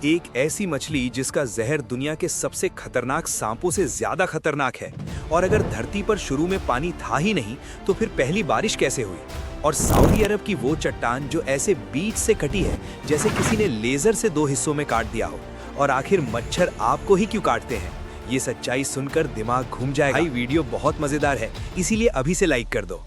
एक ऐसी मछली जिसका जहर दुनिया के सबसे खतरनाक सांपों से ज्यादा खतरनाक है। और अगर धरती पर शुरू में पानी था ही नहीं तो फिर पहली बारिश कैसे हुई। और सऊदी अरब की वो चट्टान जो ऐसे बीच से कटी है जैसे किसी ने लेजर से दो हिस्सों में काट दिया हो। और आखिर मच्छर आपको ही क्यों काटते हैं, ये सच्चाई सुनकर दिमाग घूम जाएगा। भाई वीडियो बहुत मजेदार है, इसीलिए अभी से लाइक कर दो।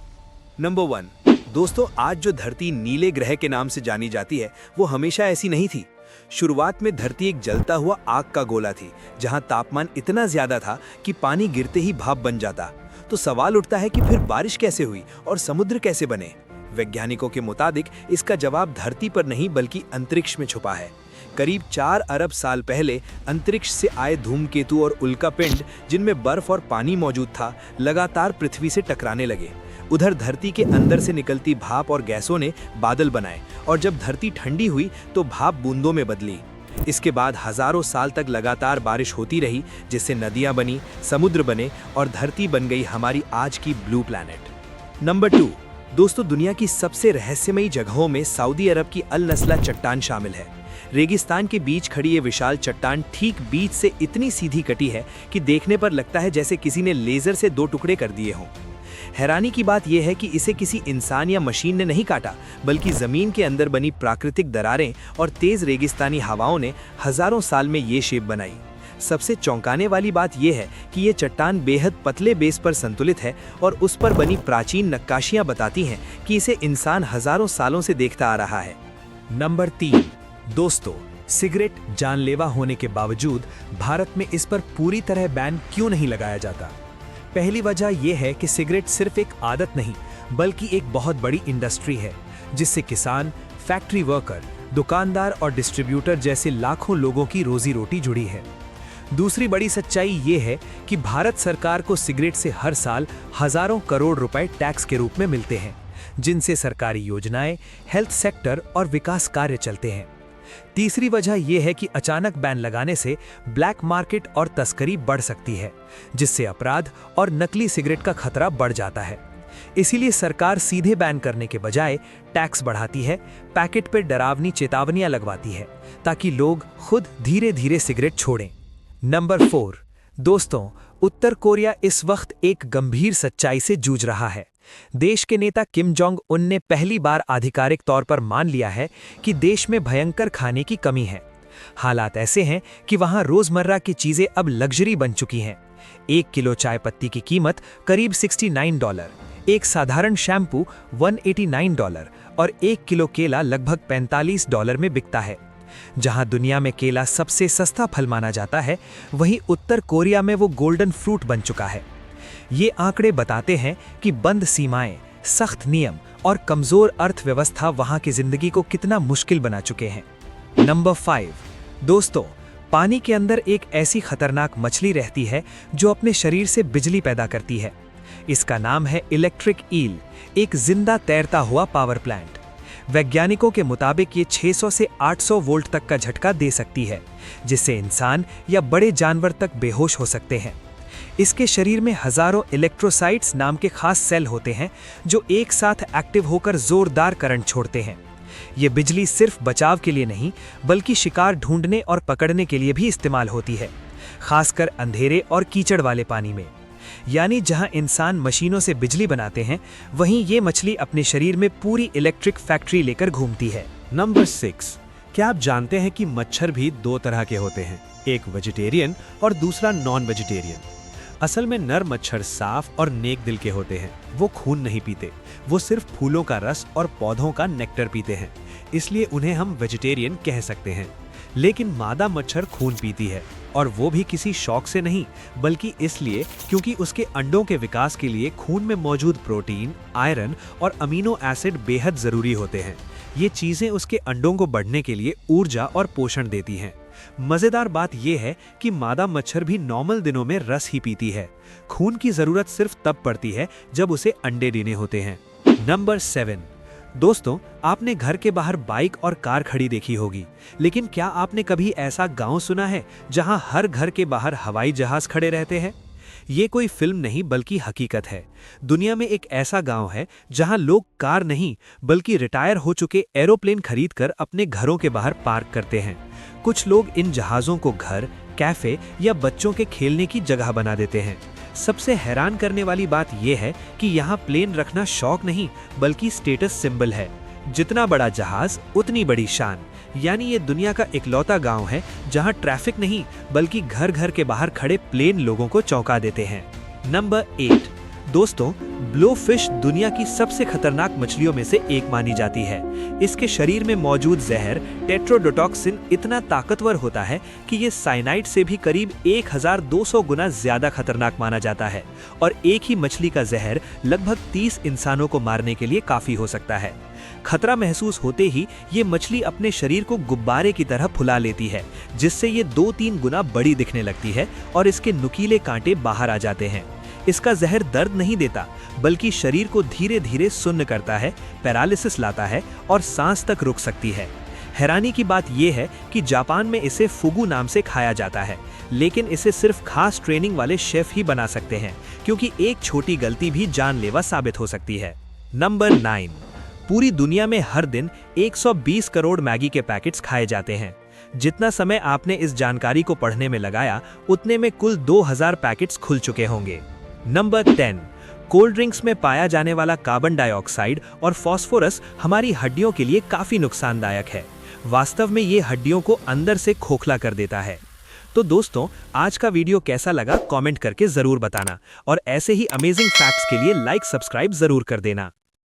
नंबर 1 दोस्तों, आज जो धरती नीले ग्रह के नाम से जानी जाती है वो हमेशा ऐसी नहीं थी। शुरुआत में धरती एक जलता हुआ आग का गोला थी जहां तापमान इतना ज्यादा था कि पानी गिरते ही भाप बन जाता। तो सवाल उठता है कि फिर बारिश कैसे हुई और समुद्र कैसे बने। वैज्ञानिकों के मुताबिक इसका जवाब धरती पर नहीं बल्कि अंतरिक्ष में छुपा है। करीब 4 अरब साल पहले अंतरिक्ष से आए धूमकेतु और उल्कापिंड जिनमें बर्फ और पानी मौजूद था, लगातार पृथ्वी से टकराने लगे। उधर धरती के अंदर से निकलती भाप और गैसों ने बादल बनाए और जब धरती ठंडी हुई तो भाप बूंदों में बदली। इसके बाद हजारों साल तक लगातार बारिश होती रही जिससे नदियां बनी, समुद्र बने और धरती बन गई हमारी आज की ब्लू प्लैनेट। नंबर 2 दोस्तों, दुनिया की सबसे रहस्यमयी जगहों में सऊदी अरब की अल नस्ला चट्टान शामिल है। रेगिस्तान के बीच खड़ी ये विशाल चट्टान ठीक बीच से इतनी सीधी कटी है कि देखने पर लगता है जैसे किसी ने लेजर से 2 टुकड़े कर दिए हों। हैरानी की बात यह है कि इसे किसी इंसान या मशीन ने नहीं काटा, बल्कि जमीन के अंदर बनी प्राकृतिक दरारें और तेज रेगिस्तानी हवाओं ने हजारों साल में ये शेप बनाई। सबसे चौंकाने वाली बात यह है कि ये चट्टान बेहद पतले बेस पर संतुलित है और उस पर बनी प्राचीन नक्काशियां बताती हैं कि इसे इंसान हजारों सालों से देखता आ रहा है। नंबर 3 दोस्तों, सिगरेट जानलेवा होने के बावजूद भारत में इस पर पूरी तरह बैन क्यों नहीं लगाया जाता? पहली वजह यह है कि सिगरेट सिर्फ एक आदत नहीं बल्कि एक बहुत बड़ी इंडस्ट्री है जिससे किसान, फैक्ट्री वर्कर, दुकानदार और डिस्ट्रीब्यूटर जैसे लाखों लोगों की रोजी रोटी जुड़ी है। दूसरी बड़ी सच्चाई ये है कि भारत सरकार को सिगरेट से हर साल हजारों करोड़ रुपए टैक्स के रूप में मिलते हैं जिनसे सरकारी योजनाएं, हेल्थ सेक्टर और विकास कार्य चलते हैं। तीसरी वजह यह है कि अचानक बैन लगाने से ब्लैक मार्केट और तस्करी बढ़ सकती है जिससे अपराध और नकली सिगरेट का खतरा बढ़ जाता है। इसीलिए सरकार सीधे बैन करने के बजाय टैक्स बढ़ाती है, पैकेट पर डरावनी चेतावनियां लगवाती है ताकि लोग खुद धीरे धीरे सिगरेट छोड़ें। नंबर 4 दोस्तों, उत्तर कोरिया इस वक्त एक गंभीर सच्चाई से जूझ रहा है। देश के नेता किम जोंग उन ने पहली बार आधिकारिक तौर पर मान लिया है कि देश में भयंकर खाने की कमी है। हालात ऐसे हैं कि वहां रोजमर्रा की चीजें अब लग्जरी बन चुकी हैं। 1 किलो चाय पत्ती की कीमत करीब $69, एक साधारण शैम्पू $189 और 1 किलो केला लगभग $45 में बिकता है। जहां दुनिया में केला सबसे सस्ता फल माना जाता है, वहीं उत्तर कोरिया में वो गोल्डन फ्रूट बन चुका है। ये आंकड़े बताते हैं कि बंद सीमाएं, सख्त नियम और कमजोर अर्थव्यवस्था वहां की जिंदगी को कितना मुश्किल बना चुके हैं। नंबर 5 दोस्तों, पानी के अंदर एक ऐसी खतरनाक मछली रहती है जो अपने शरीर से बिजली पैदा करती है। इसका नाम है इलेक्ट्रिक ईल, एक जिंदा तैरता हुआ पावर प्लांट। वैज्ञानिकों के मुताबिक ये 600 से 800 वोल्ट तक का झटका दे सकती है जिससे इंसान या बड़े जानवर तक बेहोश हो सकते हैं। इसके शरीर में हजारों इलेक्ट्रोसाइट्स नाम के खास सेल होते हैं जो एक साथ एक्टिव होकर जोरदार करंट छोड़ते हैं। ये बिजली सिर्फ बचाव के लिए नहीं बल्कि शिकार ढूंढने और पकड़ने के लिए भी इस्तेमाल होती है, खासकर अंधेरे और कीचड़ वाले पानी में। यानी जहां इंसान मशीनों से बिजली बनाते हैं, वहीं ये मछली अपने शरीर में पूरी इलेक्ट्रिक फैक्ट्री लेकर घूमती है। नंबर 6 क्या आप जानते हैं कि मच्छर भी 2 तरह के होते हैं, एक वेजिटेरियन और दूसरा नॉन वेजिटेरियन। असल में नर मच्छर साफ और नेक दिल के होते हैं। वो खून नहीं पीते, वो सिर्फ फूलों का रस और पौधों का नेक्टर पीते हैं, इसलिए उन्हें हम वेजिटेरियन कह सकते हैं। लेकिन मादा मच्छर खून पीती है और वो भी किसी शौक से नहीं बल्कि इसलिए क्योंकि उसके अंडों के विकास के लिए खून में मौजूद प्रोटीन, आयरन और अमीनो एसिड बेहद जरूरी होते हैं। ये चीजें उसके अंडों को बढ़ने के लिए ऊर्जा और पोषण देती हैं। मजेदार बात यह है कि मादा मच्छर भी नॉर्मल दिनों में रस ही पीती है। खून की जरूरत सिर्फ तब पड़ती है जब उसे अंडे देने होते हैं। नंबर 7 दोस्तों, आपने घर के बाहर बाइक और कार खड़ी देखी होगी, लेकिन क्या आपने कभी ऐसा गांव सुना है जहां हर घर के बाहर हवाई जहाज खड़े रहते हैं? ये कोई फिल्म नहीं बल्कि हकीकत है। दुनिया में एक ऐसा गांव है जहां लोग कार नहीं बल्कि रिटायर हो चुके एरोप्लेन खरीदकर अपने घरों के बाहर पार्क करते हैं। कुछ लोग इन जहाज़ों को घर, कैफे या बच्चों के खेलने की जगह बना देते हैं। सबसे हैरान करने वाली बात यह है कि यहाँ प्लेन रखना शौक नहीं बल्कि स्टेटस सिंबल है। जितना बड़ा जहाज उतनी बड़ी शान। यानी ये दुनिया का इकलौता गांव है जहां ट्रैफिक नहीं बल्कि घर घर के बाहर खड़े प्लेन लोगों को चौंका देते हैं। नंबर 8 दोस्तों, ब्लोफिश दुनिया की सबसे खतरनाक मछलियों में से एक मानी जाती है। इसके शरीर में मौजूद जहर टेट्रोडोटॉक्सिन इतना ताकतवर होता है कि ये साइनाइड से भी करीब 1200 गुना ज्यादा खतरनाक माना जाता है और एक ही मछली का जहर लगभग 30 इंसानों को मारने के लिए काफी हो सकता है। खतरा महसूस होते ही ये मछली अपने शरीर को गुब्बारे की तरह फुला लेती है, जिससे ये 2-3 गुना बड़ी दिखने लगती है और इसके नुकीले कांटे बाहर आ जाते हैं। इसका जहर दर्द नहीं देता बल्कि शरीर को धीरे धीरे सुन्न करता है, पैरालिसिस लाता है और सांस तक रुक सकती है। हैरानी की बात यह है कि जापान में इसे फुगु नाम से खाया जाता है, लेकिन इसे सिर्फ खास ट्रेनिंग वाले शेफ ही बना सकते हैं, क्योंकि एक छोटी गलती भी जानलेवा साबित हो सकती है। नंबर 9 पूरी दुनिया में हर दिन 120 करोड़ मैगी के पैकेट्स खाए जाते हैं। जितना समय आपने इस जानकारी को पढ़ने में लगाया, उतने में कुल 2000 पैकेट्स खुल चुके होंगे। नंबर 10 कोल्ड ड्रिंक्स में पाया जाने वाला कार्बन डाइऑक्साइड और फास्फोरस हमारी हड्डियों के लिए काफी नुकसानदायक है। वास्तव में ये हड्डियों को अंदर से खोखला कर देता है। तो दोस्तों, आज का वीडियो कैसा लगा कमेंट करके जरूर बताना और ऐसे ही अमेजिंग फैक्ट्स के लिए लाइक सब्सक्राइब जरूर कर देना।